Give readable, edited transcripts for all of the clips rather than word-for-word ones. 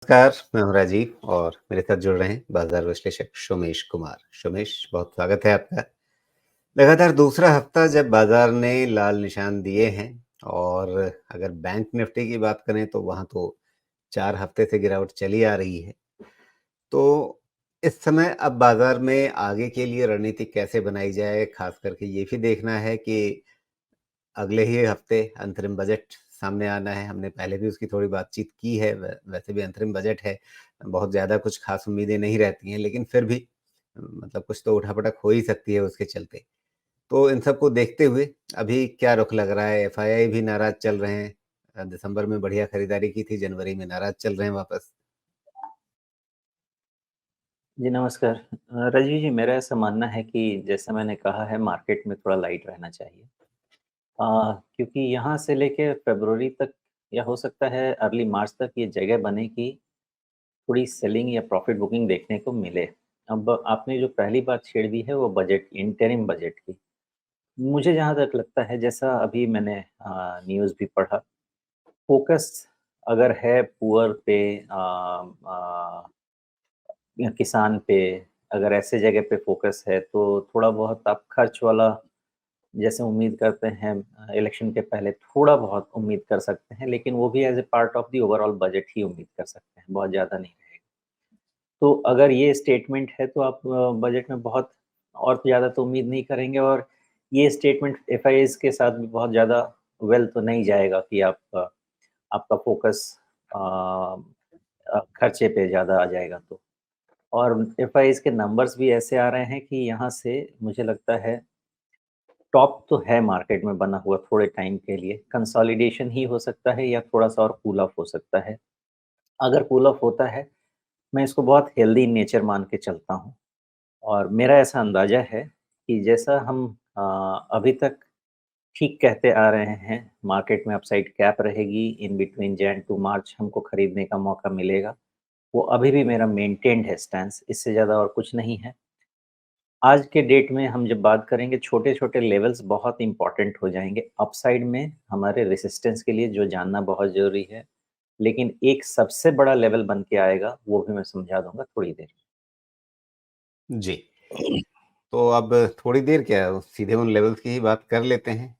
नमस्कार, मैं हूँ राजीव और मेरे साथ जुड़ रहे हैं बाजार विश्लेषक सोमेश कुमार। सोमेश, बहुत स्वागत है आपका। लगातार दूसरा हफ्ता जब बाजार ने लाल निशान दिए हैं और अगर बैंक निफ्टी की बात करें तो वहाँ तो 4 हफ्ते से गिरावट चली आ रही है। तो इस समय अब बाजार में आगे के लिए रणनीति कैसे बनाई जाए, खास करके ये भी देखना है कि अगले ही हफ्ते अंतरिम बजट सामने आना है। हमने पहले भी उसकी थोड़ी बातचीत की है। वैसे भी अंतरिम बजट है, बहुत ज़्यादा कुछ ख़ास उम्मीदें नहीं रहती हैं, लेकिन फिर भी मतलब कुछ तो उठा-पटक हो ही सकती है उसके चलते। तो इन सबको देखते हुए अभी क्या रुख लग रहा है? एफआईआई भी नाराज़ चल रहे हैं। दिसंबर में बढ़िया खरीदारी की थी, जनवरी में नाराज़ चल रहे हैं वापस। जी, नमस्कार। राजीव जी, मेरा ऐसा मानना है कि जैसा मैंने कहा है मार्केट में थोड़ा लाइट रहना चाहिए। क्योंकि यहाँ से लेके फ़रवरी तक या हो सकता है अर्ली मार्च तक ये जगह बने कि थोड़ी सेलिंग या प्रॉफ़िट बुकिंग देखने को मिले। अब आपने जो पहली बात छेड़ दी है वो बजट इंटरिम बजट की। मुझे जहाँ तक लगता है जैसा अभी मैंने न्यूज़ भी पढ़ा, फ़ोकस अगर है पुअर पे या किसान पे, अगर ऐसे जगह पे फ़ोकस है तो थोड़ा बहुत आप खर्च वाला जैसे उम्मीद करते हैं इलेक्शन के पहले थोड़ा बहुत उम्मीद कर सकते हैं, लेकिन वो भी as a part of the overall budget ही उम्मीद कर सकते हैं, बहुत ज़्यादा नहीं रहेगा। तो अगर ये स्टेटमेंट है तो आप बजट में बहुत और ज़्यादा तो उम्मीद नहीं करेंगे और ये स्टेटमेंट एफआईआईज़ के साथ भी बहुत ज़्यादा वेल तो नहीं जाएगा कि आपका फ़ोकस खर्चे पे ज़्यादा आ जाएगा तो। और एफआईआईज़ के नंबर्स भी ऐसे आ रहे हैं कि यहाँ से मुझे लगता है टॉप तो है मार्केट में बना हुआ थोड़े टाइम के लिए, कंसोलिडेशन ही हो सकता है या थोड़ा-सा और कूल ऑफ हो सकता है। अगर कूल ऑफ होता है, मैं इसको बहुत हेल्दी इन नेचर मान के चलता हूँ और मेरा ऐसा अंदाज़ा है कि जैसा हम अभी तक ठीक कहते आ रहे हैं, मार्केट में अपसाइड कैप रहेगी, इन बिटवीन जैन टू मार्च हमको खरीदने का मौका मिलेगा। वो अभी भी मेरा मेंटेन्ड है स्टैंस, इससे ज़्यादा और कुछ नहीं है। आज के डेट में हम जब बात करेंगे छोटे-छोटे लेवल्स बहुत इम्पोर्टेंट हो जाएँगे। अपसाइड में हमारे रेजिस्टेंस के लिए जो जानना बहुत ज़रूरी है, लेकिन एक सबसे बड़ा लेवल बन के आएगा, वो भी मैं समझा दूँगा थोड़ी देर जी, में। तो अब थोड़ी देर क्या, सीधे उन लेवल्स की ही बात कर लेते हैं।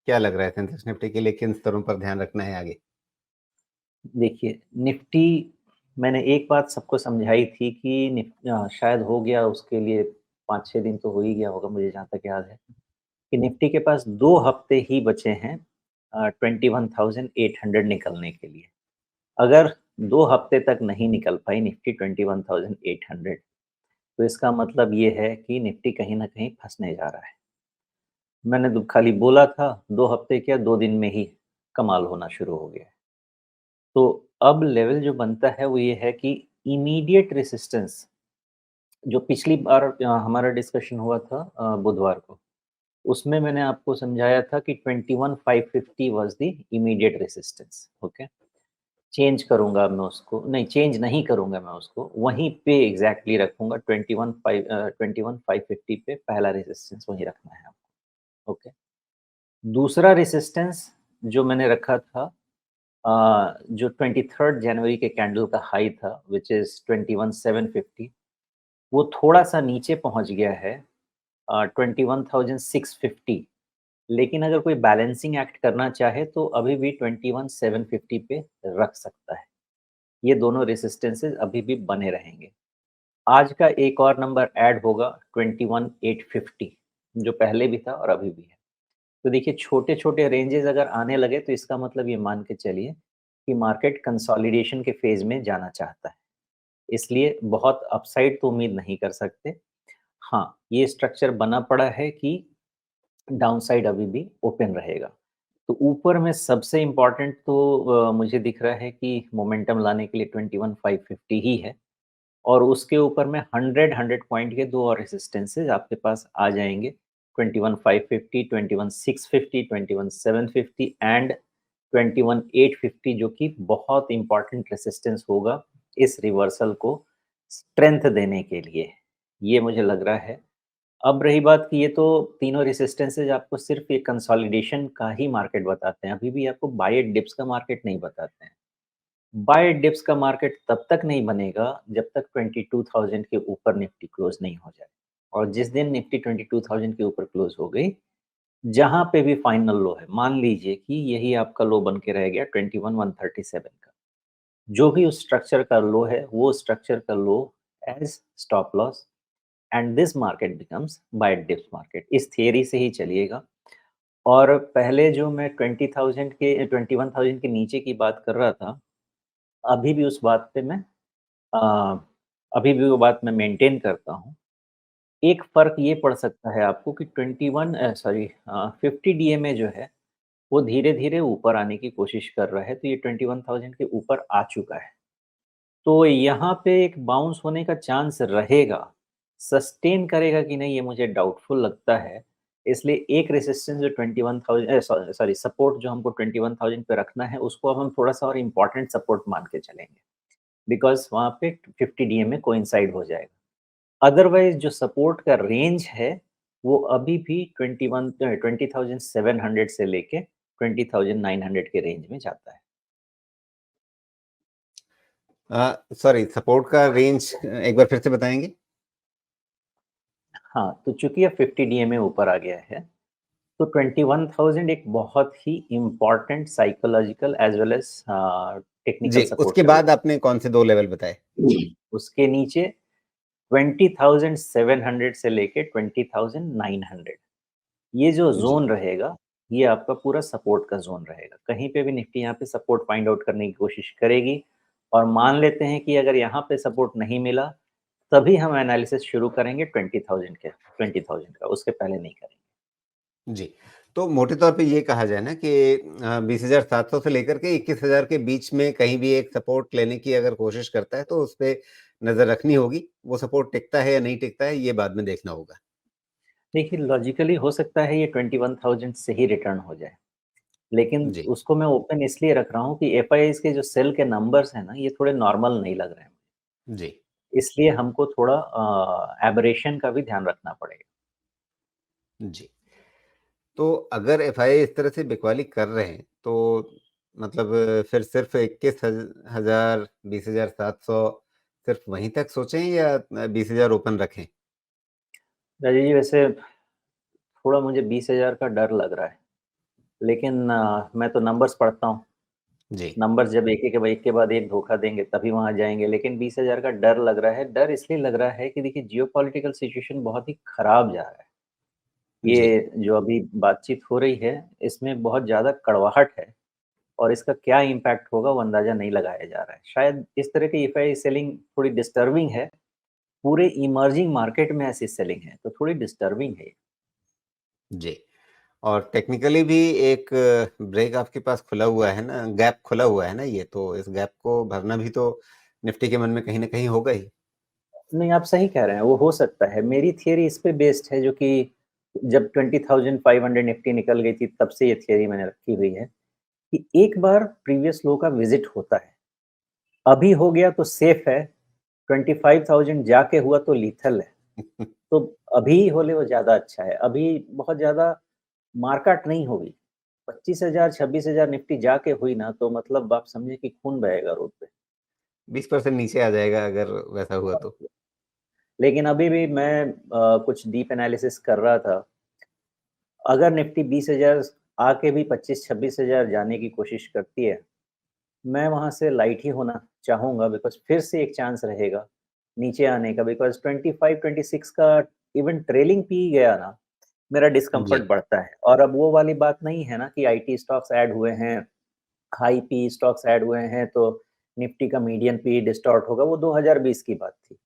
क्या लग रहा है सेंसेक्स निफ्टी के लिए किन स्तरों पर ध्यान रखना है आगे? देखिए, निफ्टी मैंने एक बात सबको समझाई थी कि शायद हो गया उसके लिए 5-6 दिन तो हो ही गया होगा मुझे जहाँ तक याद है, कि निफ्टी के पास 2 हफ्ते ही बचे हैं 21,800 निकलने के लिए। अगर 2 हफ्ते तक नहीं निकल पाई निफ्टी 21,800 तो इसका मतलब ये है कि निफ्टी कहीं न कहीं फँसने जा रहा है। मैंने तो खाली बोला था 2 हफ्ते क्या 2 दिन में ही कमाल होना शुरू हो गया है। तो अब लेवल जो बनता है वो ये है कि इमीडिएट रेजिस्टेंस जो पिछली बार हमारा डिस्कशन हुआ था बुधवार को, उसमें मैंने आपको समझाया था कि 21,550 was the immediate resistance, okay? Change करूँगा मैं उसको नहीं चेंज नहीं करूँगा मैं उसको, वहीं पे एग्ज़ैक्टली रखूँगा 21,550 पे पहला रेजिस्टेंस वहीं रखना है आपको, ओके। दूसरा रेजिस्टेंस जो मैंने रखा था जो 23 जनवरी के कैंडल का हाई था व्हिच इज़ 21,750 वो थोड़ा-सा नीचे पहुँच गया है 21,650 लेकिन अगर कोई बैलेंसिंग एक्ट करना चाहे तो अभी भी 21,750 पे रख सकता है। ये दोनों रेसिस्टेंसेस अभी भी बने रहेंगे। आज का एक और नंबर ऐड होगा 21,850 जो पहले भी था और अभी भी है। तो देखिए छोटे-छोटे रेंजेस अगर आने लगे तो इसका मतलब ये मान के चलिए कि मार्केट कंसोलिडेशन के फेज़ में जाना चाहता है। इसलिए बहुत अपसाइड तो उम्मीद नहीं कर सकते। हाँ, ये स्ट्रक्चर बना पड़ा है कि डाउनसाइड अभी भी ओपन रहेगा। तो ऊपर में सबसे इम्पोर्टेंट तो मुझे दिख रहा है कि मोमेंटम लाने के लिए 21,550 ही है और उसके ऊपर में 100 पॉइंट के 2 और रेजिस्टेंसेस आपके पास आ जाएँगे। 21,550, 21,650, 21,750 एंड 21,850 जो कि बहुत इम्पोर्टेंट रेजिस्टेंस होगा इस रिवर्सल को स्ट्रेंथ देने के लिए। ये मुझे लग रहा है। अब रही बात कि ये तो तीनों रेजिस्टेंसेस आपको सिर्फ़ एक कंसोलिडेशन का ही मार्केट बताते हैं, अभी भी आपको बाय डिप्स का मार्केट नहीं बताते हैं। बाय डिप्स का मार्केट तब तक नहीं बनेगा जब तक 22,000 के ऊपर निफ्टी क्लोज नहीं हो जाए। और जिस दिन निफ्टी 22,000 के ऊपर क्लोज हो गई, जहाँ पे भी फाइनल लो है, मान लीजिए कि यही आपका लो बन के रह गया 21,137 का। जो भी उस स्ट्रक्चर का लो है, वो स्ट्रक्चर का low as stop loss and this market becomes buy dips market. इस थियरी से ही चलिएगा। और पहले जो मैं 20,000 के 21,000 के नीचे की बात कर रहा था, अभी भी उस बात पे मैं अ, अभी भी वो बात मैं मेंटेन करता हूँ। एक फ़र्क ये पड़ सकता है आपको कि 50 डीएमए जो है, वो धीरे-धीरे ऊपर आने की कोशिश कर रहा है, तो ये 21,000 के ऊपर आ चुका है। तो यहाँ पे एक बाउंस होने का चांस रहेगा। सस्टेन करेगा कि नहीं, ये मुझे डाउटफुल लगता है। इसलिए एक रेजिस्टेंस जो 21,000 सॉरी सपोर्ट जो हमको 21,000 पे रखना है, उसको अब हम थोड़ा-सा और इम्पोर्टेंट सपोर्ट मान के चलेंगे। बिकॉज़ वहाँ पे 50 डीएमए कोइंसाइड हो जाएगा। अदरवाइज़ जो सपोर्ट का रेंज है, वो अभी भी 20,700 से लेके 20,900 के रेंज में जाता है। सॉरी, सपोर्ट का रेंज एक बार फिर से बताएँगे? हाँ, तो चूँकि अब 50 डीएमए ऊपर आ गया है, तो 21,000 एक बहुत ही important psychological as well as technical जी, सपोर्ट उसके का बाद लेवल आपने कौन से 2 लेवल बताए? है। उसके नीचे 20,700 से लेके 20,900, ये जो जी। ज़ोन रहेगा, ये आपका पूरा सपोर्ट का ज़ोन रहेगा। कहीं पे भी निफ्टी यहाँ पे सपोर्ट फाइंड आउट करने की कोशिश करेगी, और मान लेते हैं कि अगर यहाँ पे सपोर्ट नहीं मिला, तभी हम एनालिसिस शुरू करेंगे 20,000 का, उसके पहले नहीं करेंगे। जी। तो मोटे तौर पे ये कहा जाए ना कि 20,700 से लेकर के 21,000 के बीच में कहीं भी एक सपोर्ट लेने की अगर कोशिश करता है, तो उसपे नज़र रखनी होगी। वो सपोर्ट टिकता है या नहीं टिकता है, ये बाद में देखना होगा। देखिए, लॉजिकली हो सकता है ये 21,000 से ही रिटर्न हो जाए। लेकिन जी, उसको मैं ओपन इसलिए रख रहा हूँ कि एफआईआईज़ के जो सेल के नंबर्स हैं ना, ये थोड़े नॉर्मल नहीं लग रहे हैं। जी, इसलिए हमको थोड़ा एबरेशन का भी ध्यान रखना पड़ेगा। जी। तो अगर एफआई इस तरह से बिकवाली कर रहे हैं, तो मतलब फिर सिर्फ़ 21 हज़ार 20,700 सिर्फ़ वहीं तक सोचें या 20,000 ओपन रखें? राजीव जी, वैसे थोड़ा मुझे 20,000 का डर लग रहा है। लेकिन मैं तो नंबर्स पढ़ता हूँ। जी, नंबर्स जब एक के बाद एक धोखा देंगे तभी वहाँ जाएँगे। लेकिन 20,000 का डर लग रहा है। डर इसलिए लग रहा है कि देखिए, जियोपॉलिटिकल सिचुएशन बहुत ही खराब जा रहा है। जी, ये जो अभी बातचीत हो रही है, इसमें बहुत ज़्यादा कड़वाहट है, और इसका क्या इम्पैक्ट होगा वो अंदाज़ा नहीं लगाया जा रहा है। शायद इस तरह की एफआई सेलिंग थोड़ी डिस्टर्बिंग है। पूरे इमर्जिंग मार्केट में ऐसी सेलिंग है, तो थोड़ी डिस्टर्बिंग है ये। जी। और टेक्निकली भी एक ब्रेक आपके पास खुला हुआ है ना, गैप खुला हुआ है ना ये, तो इस गैप को भरना भी तो निफ्टी के मन में कहीं न कहीं होगा ही। नहीं, आप सही कह रहे हैं, वो हो सकता है। मेरी थियरी इस पे बेस्ड है, जो कि जब 20,500 निफ्टी निकल गई थी, तब से ये थियरी मैंने रखी हुई है कि एक बार प्रीवियस लो का विज़िट होता है। अभी हो गया तो सेफ है, 25,000 जाके हुआ तो लीथल है। तो अभी होले वो ज़्यादा अच्छा है। अभी बहुत ज़्यादा मार्केट नहीं होगी। 25,000 26,000 निफ्टी जाके हुई ना, तो मतलब आप समझिए कि खून बहेगा रोड पे। 20% नीचे आ जाएगा अगर वैसा हुआ तो। लेकिन अभी भी मैं कुछ डीप एनालिसिस कर रहा था। अगर निफ्टी 20,000 आके भी 25-26,000 जाने की कोशिश करती है, मैं वहाँ से लाइट ही होना चाहूँगा, बिकॉज़ फिर से एक चांस रहेगा नीचे आने का, बिकॉज़ 25-26 का इवन ट्रेलिंग पी गया ना, मेरा जी, डिस्कम्फर्ट बढ़ता है। और अब वो वाली बात नहीं है ना कि आईटी स्टॉक्स ऐड हुए हैं, हाई पी स्टॉक्स ऐड हुए हैं, तो निफ्टी का मीडियन पी डिस्टॉर्ट होगा, वो 2020 की बात थी।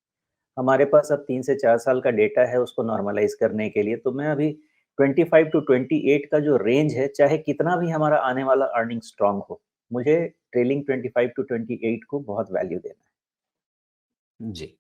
हमारे पास अब 3 से 4 साल का डेटा है उसको नॉर्मलाइज़ करने के लिए, तो मैं अभी 25 टू 28 का जो रेंज है, चाहे कितना भी हमारा आने वाला अर्निंग स्ट्रॉन्ग हो, मुझे ट्रेलिंग 25 टू 28 को बहुत वैल्यू देना है। जी।